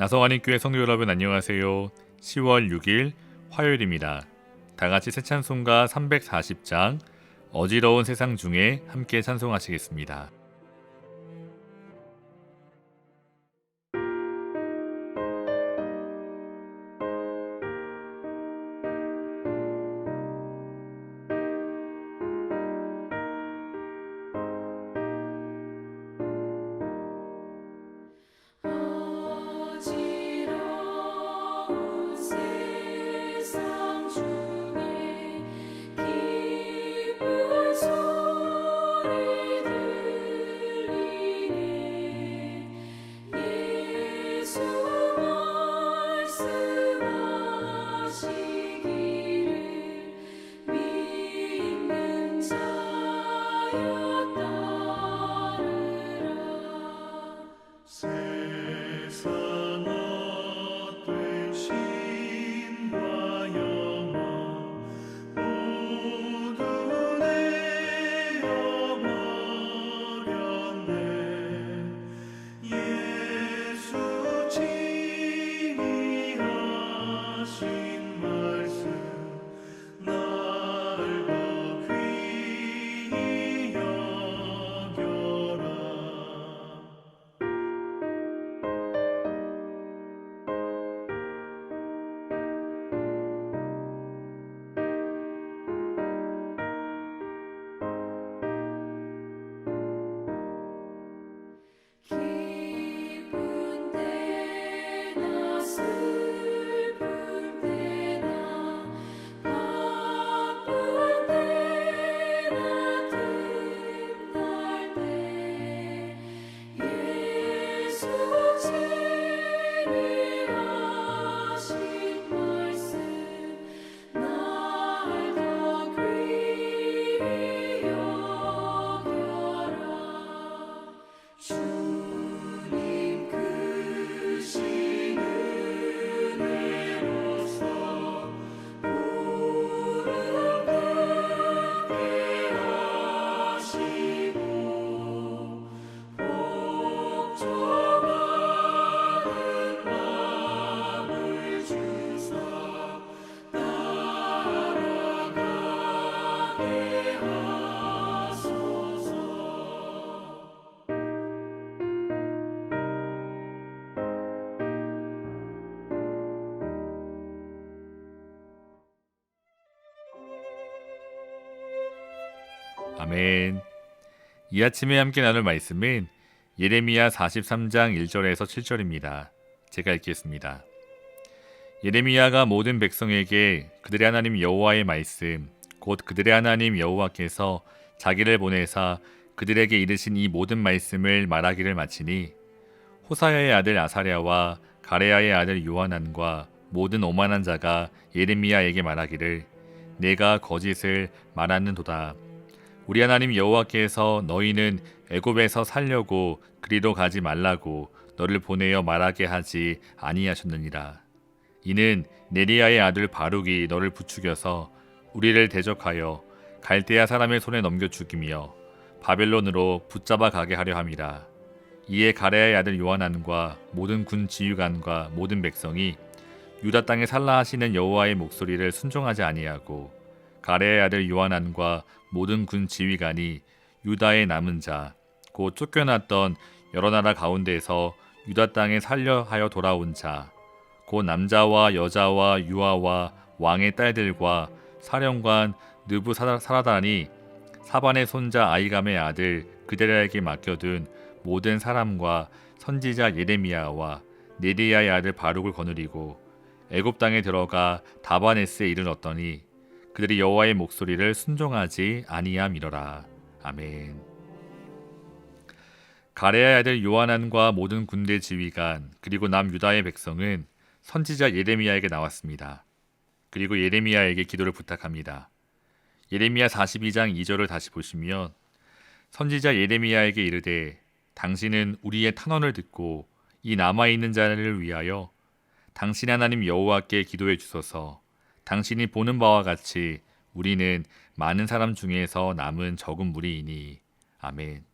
나성환인교회 성도 여러분 안녕하세요. 10월 6일 화요일입니다. 다같이 새 찬송가 340장 어지러운 세상 중에 함께 찬송하시겠습니다. 아멘. 이 아침에 함께 나눌 말씀은 예레미야 43장 1절에서 7절입니다. 제가 읽겠습니다. 예레미야가 모든 백성에게 그들의 하나님 여호와의 말씀, 곧 그들의 하나님 여호와께서 자기를 보내사 그들에게 이르신 이 모든 말씀을 말하기를 마치니 호사야의 아들 아사랴와 가레야의 아들 요하난과 모든 오만한 자가 예레미야에게 말하기를 내가 거짓을 말하는도다. 우리 하나님 여호와께서 너희는 애굽에서 살려고 그리로 가지 말라고 너를 보내어 말하게 하지 아니하셨느니라. 이는 네리야의 아들 바룩이 너를 부추겨서 우리를 대적하여 갈대아 사람의 손에 넘겨 죽이며 바벨론으로 붙잡아 가게 하려 함이라. 이에 가레야의 아들 요하난과 모든 군 지휘관과 모든 백성이 유다 땅에 살라 하시는 여호와의 목소리를 순종하지 아니하고 가레야의 아들 요하난과 모든 군 지휘관이 유다의 남은 자, 곧 쫓겨났던 여러 나라 가운데에서 유다 땅에 살려 하여 돌아온 자, 곧 남자와 여자와 유아와 왕의 딸들과 사령관 느부사라단이 사반의 손자 아이감의 아들 그데랴에게 맡겨둔 모든 사람과 선지자 예레미야와 네리야의 아들 바룩을 거느리고 애굽 땅에 들어가 다바네스에 이르렀더니 그들이 여호와의 목소리를 순종하지 아니함이러라. 아멘. 가레야의 아들 요하난과 모든 군대 지휘관 그리고 남유다의 백성은 선지자 예레미야에게 나왔습니다. 그리고 예레미야에게 기도를 부탁합니다. 예레미야 42장 2절을 다시 보시면 선지자 예레미야에게 이르되 당신은 우리의 탄원을 듣고 이 남아있는 자를 위하여 당신 하나님 여호와께 기도해 주소서. 당신이 보는 바와 같이 우리는 많은 사람 중에서 남은 적은 무리이니. 아멘.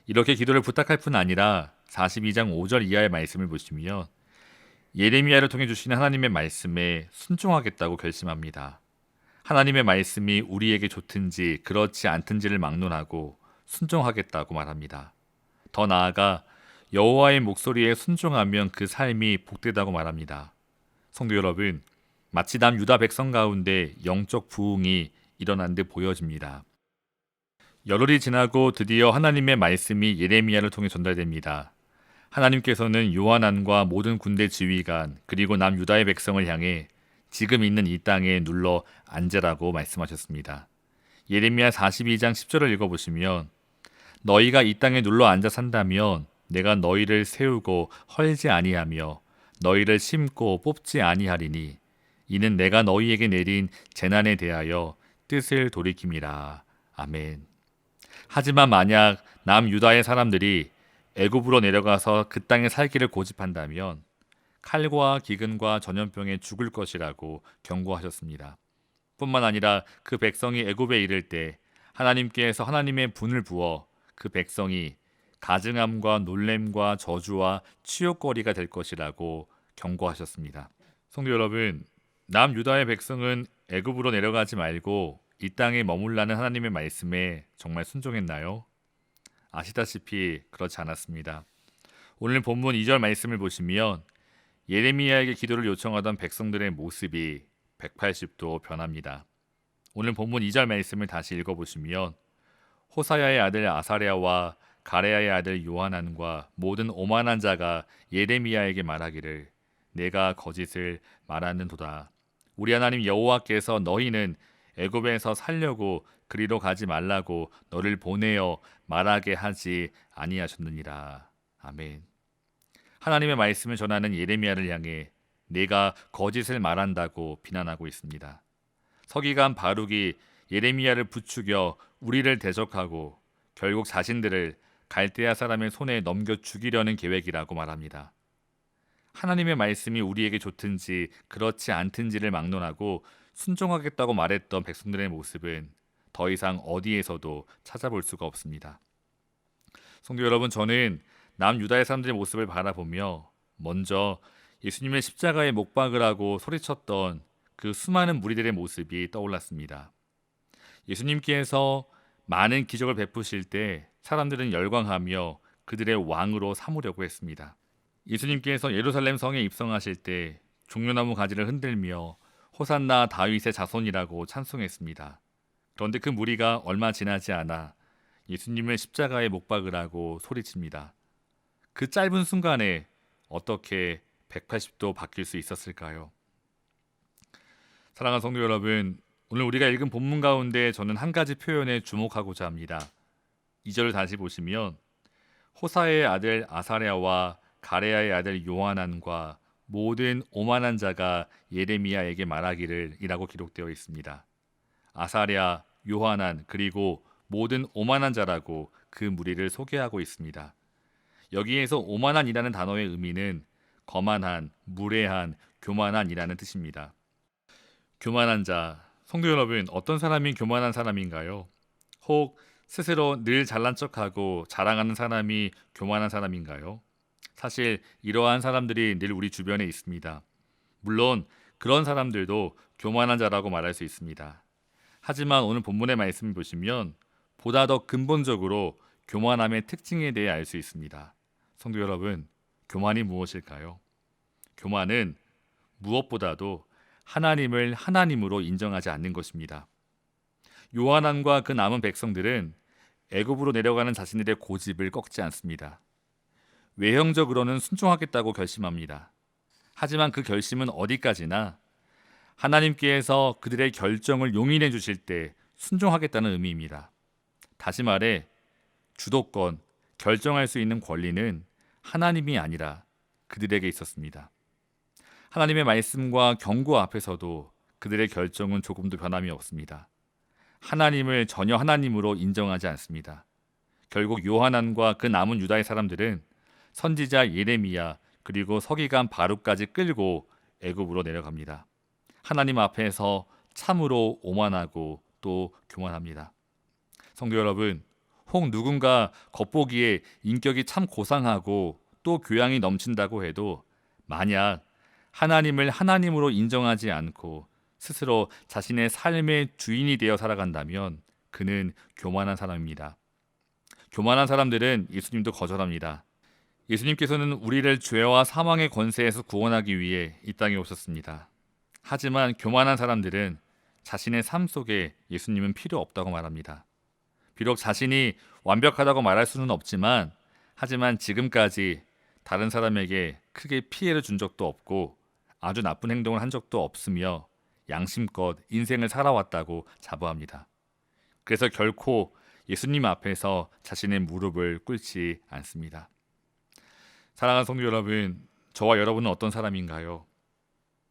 이렇게 기도를 부탁할 뿐 아니라 42장 5절 이하의 말씀을 보시면 예레미야를 통해 주신 하나님의 말씀에 순종하겠다고 결심합니다. 하나님의 말씀이 우리에게 좋든지 그렇지 않든지를 막론하고 순종하겠다고 말합니다. 더 나아가 여호와의 목소리에 순종하면 그 삶이 복되다고 말합니다. 성도 여러분, 마치 남유다 백성 가운데 영적 부흥이 일어난 듯 보여집니다. 열흘이 지나고 드디어 하나님의 말씀이 예레미야를 통해 전달됩니다. 하나님께서는 요한안과 모든 군대 지휘관 그리고 남유다의 백성을 향해 지금 있는 이 땅에 눌러 앉으라고 말씀하셨습니다. 예레미야 42장 10절을 읽어보시면 너희가 이 땅에 눌러 앉아 산다면 내가 너희를 세우고 헐지 아니하며 너희를 심고 뽑지 아니하리니 이는 내가 너희에게 내린 재난에 대하여 뜻을 돌이킴이라. 아멘. 하지만 만약 남유다의 사람들이 애굽으로 내려가서 그 땅에 살기를 고집한다면 칼과 기근과 전염병에 죽을 것이라고 경고하셨습니다. 뿐만 아니라 그 백성이 애굽에 이를 때 하나님께서 하나님의 분을 부어 그 백성이 가증함과 놀램과 저주와 치욕거리가 될 것이라고 경고하셨습니다. 성도 여러분, 남유다의 백성은 애굽으로 내려가지 말고 이 땅에 머물라는 하나님의 말씀에 정말 순종했나요? 아시다시피 그렇지 않았습니다. 오늘 본문 2절 말씀을 보시면 예레미야에게 기도를 요청하던 백성들의 모습이 180도 변합니다. 오늘 본문 2절 말씀을 다시 읽어보시면 호사야의 아들 아사랴와 가레야의 아들 요하난과 모든 오만한 자가 예레미야에게 말하기를 내가 거짓을 말하는도다. 우리 하나님 여호와께서 너희는 애굽에서 살려고 그리로 가지 말라고 너를 보내어 말하게 하지 아니하셨느니라. 아멘. 하나님의 말씀을 전하는 예레미야를 향해 내가 거짓을 말한다고 비난하고 있습니다. 서기관 바룩이 예레미야를 부추겨 우리를 대적하고 결국 자신들을 갈대아 사람의 손에 넘겨 죽이려는 계획이라고 말합니다. 하나님의 말씀이 우리에게 좋든지 그렇지 않든지를 막론하고 순종하겠다고 말했던 백성들의 모습은 더 이상 어디에서도 찾아볼 수가 없습니다. 성도 여러분, 저는 남유다의 사람들의 모습을 바라보며 먼저 예수님의 십자가에 못 박으라고 소리쳤던 그 수많은 무리들의 모습이 떠올랐습니다. 예수님께서 많은 기적을 베푸실 때 사람들은 열광하며 그들의 왕으로 삼으려고 했습니다. 예수님께서 예루살렘 성에 입성하실 때 종려나무 가지를 흔들며 호산나 다윗의 자손이라고 찬송했습니다. 그런데 그 무리가 얼마 지나지 않아 예수님을 십자가에 못 박으라고 소리칩니다. 그 짧은 순간에 어떻게 180도 바뀔 수 있었을까요? 사랑하는 성도 여러분, 오늘 우리가 읽은 본문 가운데 저는 한 가지 표현에 주목하고자 합니다. 2절을 다시 보시면 호사의 아들 아사랴와 가레야의 아들 요하난과 모든 오만한 자가 예레미야에게 말하기를 이라고 기록되어 있습니다. 아사랴, 요하난 그리고 모든 오만한 자라고 그 무리를 소개하고 있습니다. 여기에서 오만한이라는 단어의 의미는 거만한, 무례한, 교만한이라는 뜻입니다. 교만한 자, 성도 여러분, 어떤 사람이 교만한 사람인가요? 혹 스스로 늘 잘난 척하고 자랑하는 사람이 교만한 사람인가요? 사실 이러한 사람들이 늘 우리 주변에 있습니다. 물론 그런 사람들도 교만한 자라고 말할 수 있습니다. 하지만 오늘 본문의 말씀을 보시면 보다 더 근본적으로 교만함의 특징에 대해 알 수 있습니다. 성도 여러분, 교만이 무엇일까요? 교만은 무엇보다도 하나님을 하나님으로 인정하지 않는 것입니다. 요한안과 그 남은 백성들은 애굽으로 내려가는 자신들의 고집을 꺾지 않습니다. 외형적으로는 순종하겠다고 결심합니다. 하지만 그 결심은 어디까지나 하나님께서 그들의 결정을 용인해 주실 때 순종하겠다는 의미입니다. 다시 말해 주도권, 결정할 수 있는 권리는 하나님이 아니라 그들에게 있었습니다. 하나님의 말씀과 경고 앞에서도 그들의 결정은 조금도 변함이 없습니다. 하나님을 전혀 하나님으로 인정하지 않습니다. 결국 요하난과 그 남은 유다의 사람들은 선지자 예레미야 그리고 서기관 바룩까지 끌고 애굽으로 내려갑니다. 하나님 앞에서 참으로 오만하고 또 교만합니다. 성도 여러분, 혹 누군가 겉보기에 인격이 참 고상하고 또 교양이 넘친다고 해도 만약 하나님을 하나님으로 인정하지 않고 스스로 자신의 삶의 주인이 되어 살아간다면 그는 교만한 사람입니다. 교만한 사람들은 예수님도 거절합니다. 예수님께서는 우리를 죄와 사망의 권세에서 구원하기 위해 이 땅에 오셨습니다. 하지만 교만한 사람들은 자신의 삶 속에 예수님은 필요 없다고 말합니다. 비록 자신이 완벽하다고 말할 수는 없지만 하지만 지금까지 다른 사람에게 크게 피해를 준 적도 없고 아주 나쁜 행동을 한 적도 없으며 양심껏 인생을 살아왔다고 자부합니다. 그래서 결코 예수님 앞에서 자신의 무릎을 꿇지 않습니다. 사랑하는 성도 여러분, 저와 여러분은 어떤 사람인가요?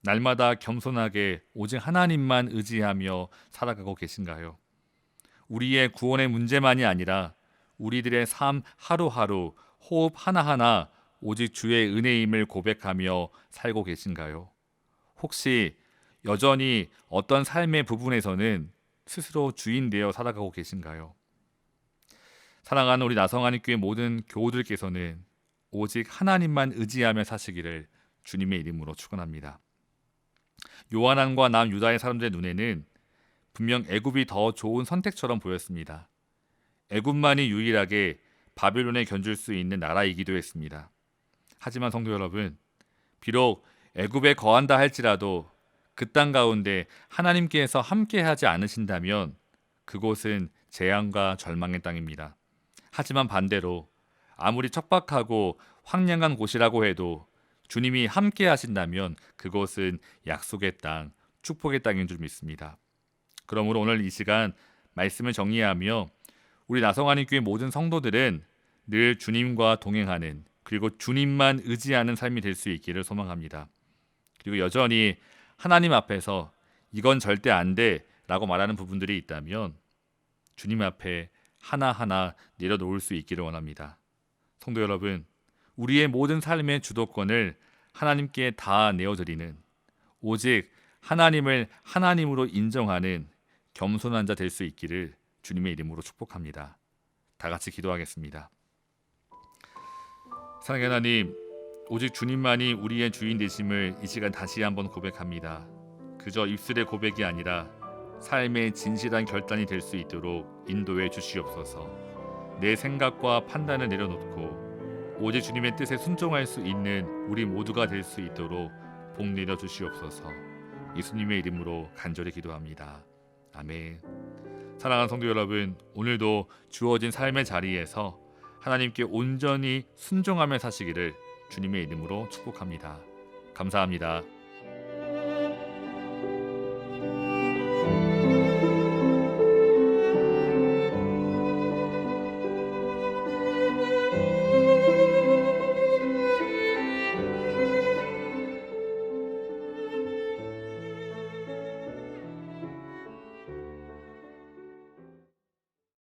날마다 겸손하게 오직 하나님만 의지하며 살아가고 계신가요? 우리의 구원의 문제만이 아니라 우리들의 삶 하루하루 호흡 하나하나 오직 주의 은혜임을 고백하며 살고 계신가요? 혹시 여전히 어떤 삶의 부분에서는 스스로 주인 되어 살아가고 계신가요? 사랑하는 우리 나성하는 교회 모든 교우들께서는 오직 하나님만 의지하며 사시기를 주님의 이름으로 축원합니다. 요한안과 남 유다의 사람들의 눈에는 분명 애굽이 더 좋은 선택처럼 보였습니다. 애굽만이 유일하게 바벨론에 견줄 수 있는 나라이기도 했습니다. 하지만 성도 여러분, 비록 애굽에 거한다 할지라도 그 땅 가운데 하나님께서 함께하지 않으신다면 그곳은 재앙과 절망의 땅입니다. 하지만 반대로 아무리 척박하고 황량한 곳이라고 해도 주님이 함께 하신다면 그곳은 약속의 땅, 축복의 땅인 줄 믿습니다. 그러므로 오늘 이 시간 말씀을 정리하며 우리 나성하는 교회 모든 성도들은 늘 주님과 동행하는 그리고 주님만 의지하는 삶이 될 수 있기를 소망합니다. 그리고 여전히 하나님 앞에서 이건 절대 안 돼 라고 말하는 부분들이 있다면 주님 앞에 하나하나 내려놓을 수 있기를 원합니다. 성도 여러분, 우리의 모든 삶의 주도권을 하나님께 다 내어드리는 오직 하나님을 하나님으로 인정하는 겸손한 자 될 수 있기를 주님의 이름으로 축복합니다. 다 같이 기도하겠습니다. 사랑의 하나님, 오직 주님만이 우리의 주인 되심을 이 시간 다시 한번 고백합니다. 그저 입술의 고백이 아니라 삶의 진실한 결단이 될 수 있도록 인도해 주시옵소서. 내 생각과 판단을 내려놓고 오직 주님의 뜻에 순종할 수 있는 우리 모두가 될 수 있도록 복 내려 주시옵소서. 예수님의 이름으로 간절히 기도합니다. 아멘. 사랑하는 성도 여러분, 오늘도 주어진 삶의 자리에서 하나님께 온전히 순종하며 사시기를 주님의 이름으로 축복합니다. 감사합니다.